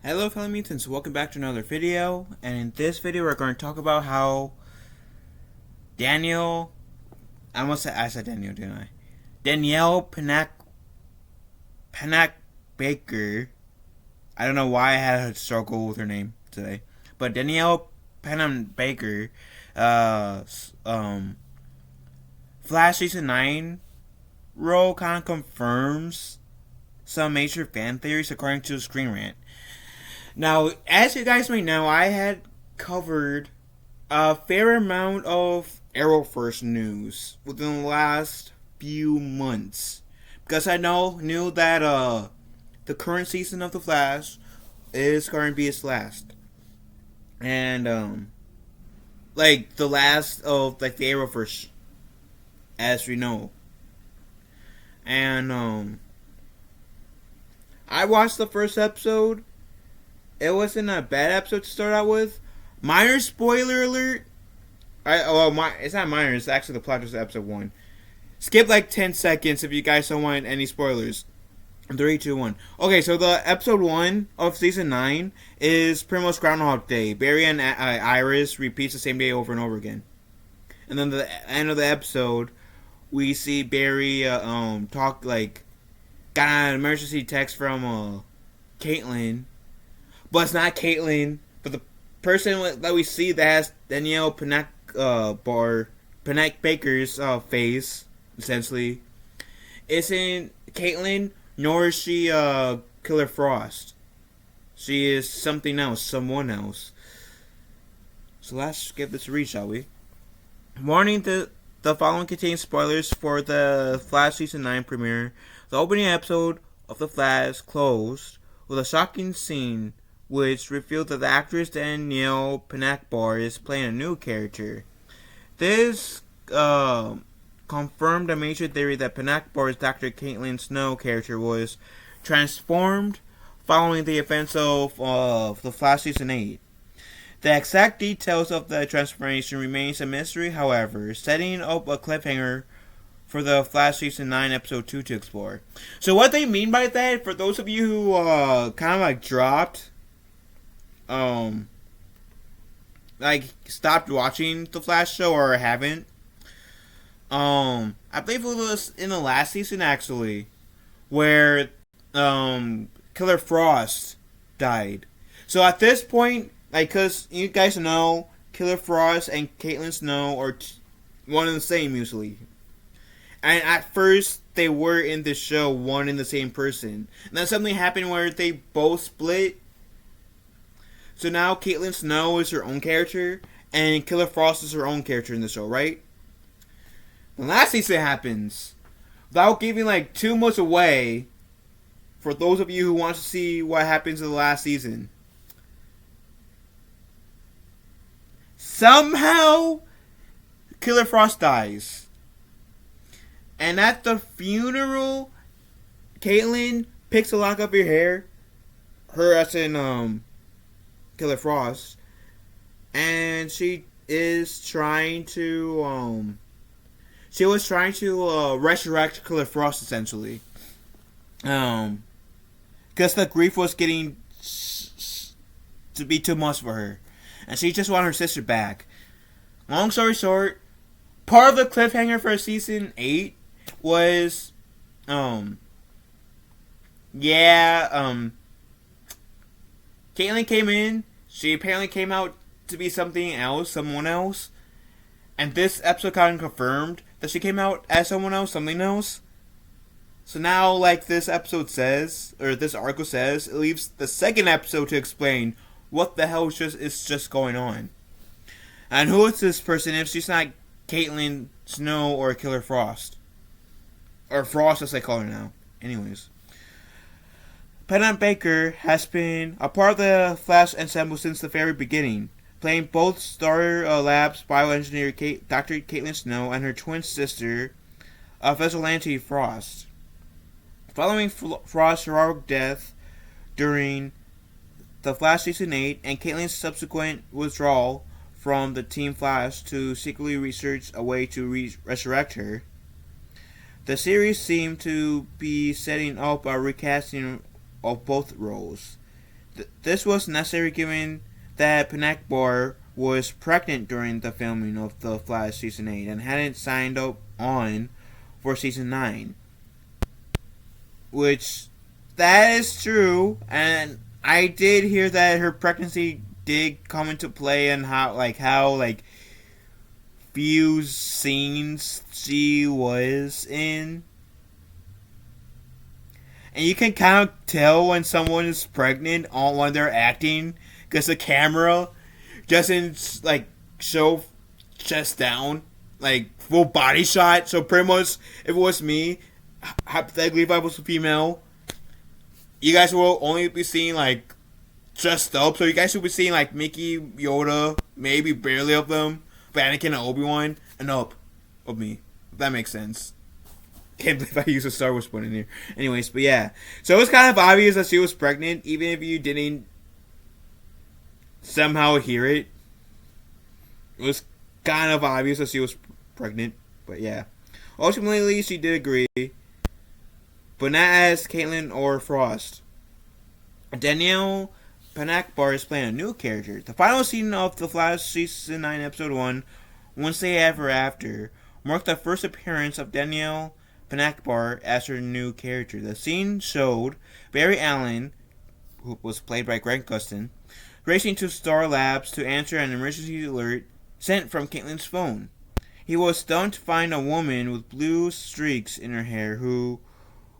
Hello fellow mutants, welcome back to another video, and in this video we're going to talk about how Danielle, I said Danielle, didn't I? Danielle Panabakers, I don't know why I had a struggle with her name today, but Danielle Panabakers, Flash Season 9 role kind of confirms some major fan theories according to Screen Rant. Now, as you guys may know, I had covered a fair amount of Arrowverse news within the last few months. Because I knew that the current season of The Flash is going to be its last. And, the last of, the Arrowverse, as we know. And, I watched the first episode. It wasn't a bad episode to start out with. Minor spoiler alert. It's not minor. It's actually the plot of episode 1. Skip 10 seconds if you guys don't want any spoilers. 3, 2, 1. Okay, so the episode 1 of season 9 is pretty much Groundhog Day. Barry and Iris repeats the same day over and over again. And then the end of the episode, we see Barry got an emergency text from Caitlin. But it's not Caitlin, but the person that we see that has Danielle Panabakers' face, essentially, isn't Caitlin, nor is she Killer Frost. She is something else, someone else. So let's give this a read, shall we? Warning, the following contains spoilers for the Flash Season 9 premiere. The opening episode of The Flash closed with a shocking scene which revealed that the actress Danielle Panabakers is playing a new character. This confirmed a major theory that Panabakers' Dr. Caitlin Snow character was transformed following the events of The Flash Season 8. The exact details of the transformation remains a mystery, however, setting up a cliffhanger for the Flash Season 9 Episode 2 to explore. So what they mean by that, for those of you who dropped stopped watching the Flash show or haven't, I believe it was in the last season actually, where Killer Frost died. So at this point, cause you guys know Killer Frost and Caitlin Snow are one and the same usually. And at first they were in the show one and the same person. And then something happened where they both split. So now Caitlin Snow is her own character, and Killer Frost is her own character in the show, right? The last season happens. Without giving too much away, for those of you who want to see what happens in the last season. Somehow, Killer Frost dies. And at the funeral, Caitlin picks a lock of your hair. Her as in, Killer Frost, and she is trying to resurrect Killer Frost essentially, because the grief was getting to be too much for her, and she just wanted her sister back. Long story short, part of the cliffhanger for season 8 was Caitlin came in. She apparently came out to be someone else. And this episode kind of confirmed that she came out as someone else, something else. So now, this episode says, or this article says, it leaves the second episode to explain what the hell is just going on. And who is this person if she's not Caitlin Snow or Killer Frost? Or Frost as they call her now. Anyways. Panabakers has been a part of the Flash ensemble since the very beginning, playing both Star Labs bioengineer Dr. Caitlin Snow and her twin sister, Vigilante Frost. Following Frost's heroic death during the Flash Season 8 and Caitlin's subsequent withdrawal from the Team Flash to secretly research a way to resurrect her, the series seemed to be setting up a recasting of both roles. This was necessary given that Panakbar was pregnant during the filming of The Flash Season 8 and hadn't signed up on for Season 9. Which, that is true, and I did hear that her pregnancy did come into play and how few scenes she was in. And you can kind of tell when someone is pregnant on when they're acting because the camera doesn't show chest down, full body shot. So pretty much, if it was me, hypothetically, if I was a female, you guys will only be seeing dressed up. So you guys will be seeing Mickey, Yoda, maybe barely of them, but Anakin and Obi-Wan, and up of me. If that makes sense. Can't believe I used a Star Wars one in here. Anyways, but yeah. So it was kind of obvious that she was pregnant, even if you didn't somehow hear it. It was kind of obvious that she was pregnant, but yeah. Ultimately, she did agree, but not as Caitlin or Frost. Danielle Panabakers is playing a new character. The final scene of The Flash Season 9, Episode 1, Wednesday Ever After, marked the first appearance of Danielle Panabakers as her new character. The scene showed Barry Allen, who was played by Grant Gustin, racing to Star Labs to answer an emergency alert sent from Caitlin's phone. He was stunned to find a woman with blue streaks in her hair who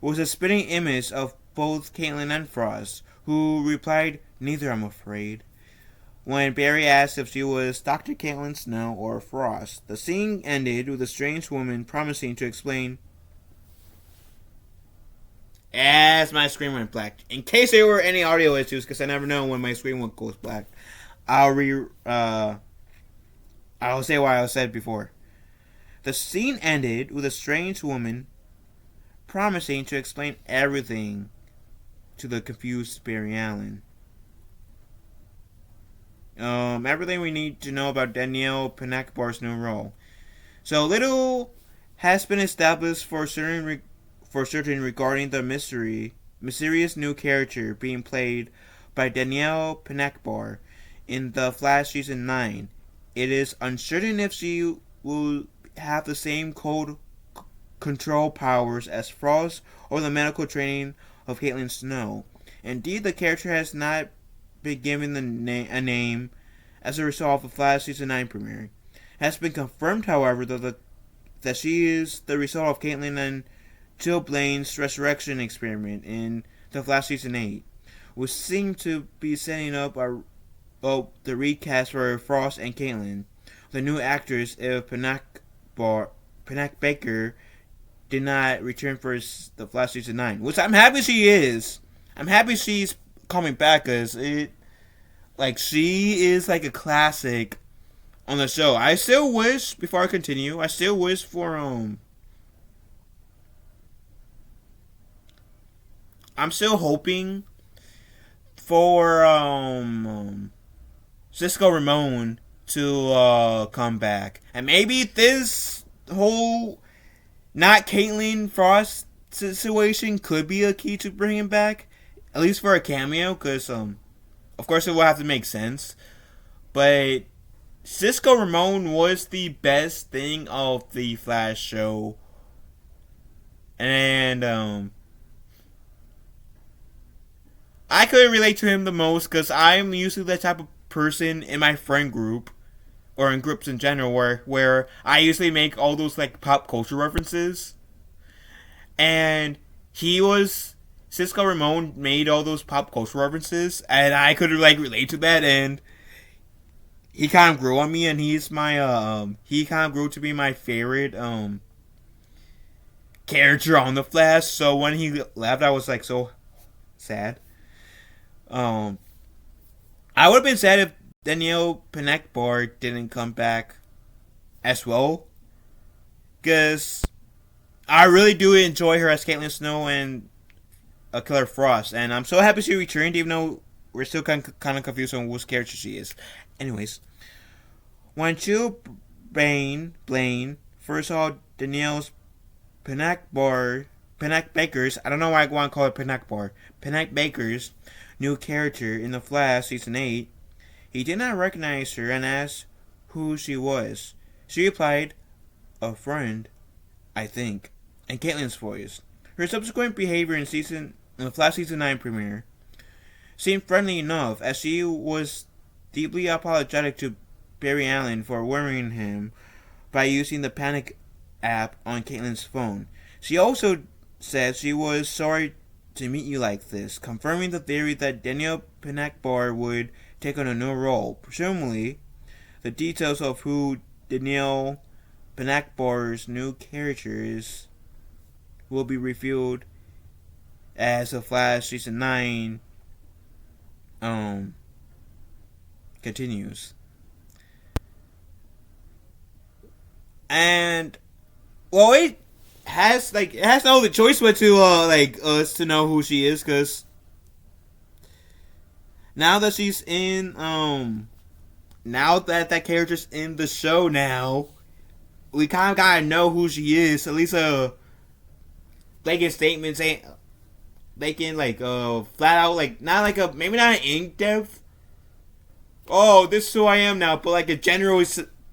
was a spitting image of both Caitlin and Frost, who replied, "Neither, I'm afraid," when Barry asked if she was Dr. Caitlin Snow or Frost. The scene ended with a strange woman promising to explain. As my screen went black, in case there were any audio issues, because I never know when my screen goes black, I'll say what I said before. The scene ended with a strange woman promising to explain everything to the confused Barry Allen. Everything we need to know about Danielle Panabakers' new role. So little has been established for certain regarding the mysterious new character being played by Danielle Panabakers in The Flash Season 9. It is uncertain if she will have the same code control powers as Frost or the medical training of Caitlin Snow. Indeed, the character has not been given a name as a result of the Flash Season 9 premiere. It has been confirmed, however, that she is the result of Caitlin and Jill Blaine's resurrection experiment in The Flash Season 8, which seemed to be setting up the recast for Frost and Caitlin, the new actress, if Panabakers did not return for The Flash Season 9, which I'm happy she is. I'm happy she's coming back, because she is a classic on the show. I still wish, before I continue, for I'm still hoping for Cisco Ramon to come back. And maybe this whole not Caitlin Frost situation could be a key to bring him back. At least for a cameo, because of course it will have to make sense. But Cisco Ramon was the best thing of the Flash show. And I could relate to him the most because I'm usually the type of person in my friend group, or in groups in general, where I usually make all those pop culture references. And Cisco Ramon made all those pop culture references, and I could relate to that, and he kind of grew on me, and he's my he kind of grew to be my favorite character on the Flash. So when he left, I was so sad. I would have been sad if Danielle Panabakers didn't come back as well, because I really do enjoy her as Caitlin Snow and Killer Frost, and I'm so happy she returned, even though we're still kind of confused on which character she is. Anyways, when Jill Blaine first saw Danielle's Panabakers, I don't know why I want to call it Panabakers new character in The Flash Season 8, he did not recognize her and asked who she was. She replied, "A friend, I think," in Caitlyn's voice. Her subsequent behavior in The Flash Season 9 premiere seemed friendly enough, as she was deeply apologetic to Barry Allen for worrying him by using the Panic app on Caitlyn's phone. She also said she was sorry to meet you like this, confirming the theory that Danielle Panabakers would take on a new role. Presumably, the details of who Danielle Panabakers' new character is will be revealed as The Flash Season 9 continues. And well, it has no other choice but to us to know who she is, because now that she's in now that that character's in the show, now we kind of gotta know who she is. At least making statements, ain't making flat out, not like a, maybe not an in depth, oh, this is who I am now, but like a general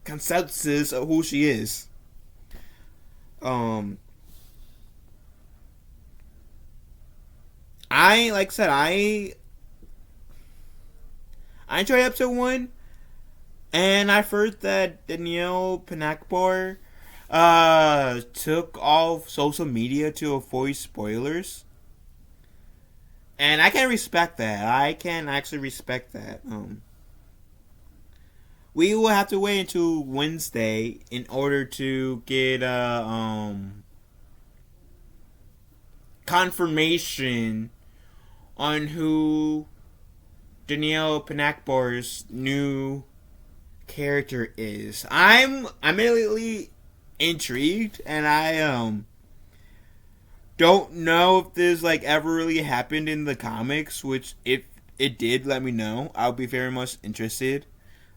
consensus of who she is. I like I said, I enjoyed episode 1, and I've heard that Danielle Panabakers took off social media to avoid spoilers, and I can respect that. I can actually respect that. We will have to wait until Wednesday in order to get confirmation on who Danielle Panabakers' new character is. I'm immediately intrigued, and I don't know if this ever really happened in the comics, which if it did, let me know. I'll be very much interested.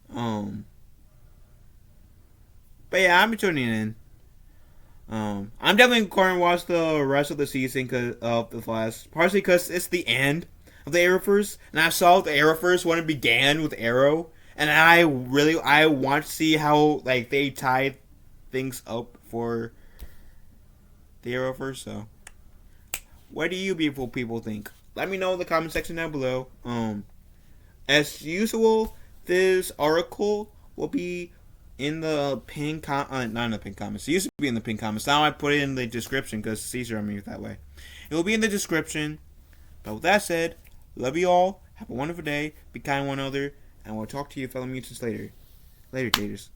But yeah, I'm tuning in. I'm definitely going to watch the rest of the season of The Flash, partially because it's the end of the Arrowverse, and I saw the Arrowverse when it began with Arrow, and I want to see how they tie things up for the Arrowverse. So, what do you beautiful people think? Let me know in the comment section down below. As usual, this article will be in the pinned not in the pinned comments. It used to be in the pinned comments. Now I put it in the description because it's easier on me that way. It will be in the description. But with that said, love you all. Have a wonderful day. Be kind to one another. And we'll talk to you fellow mutants later. Later, Gators.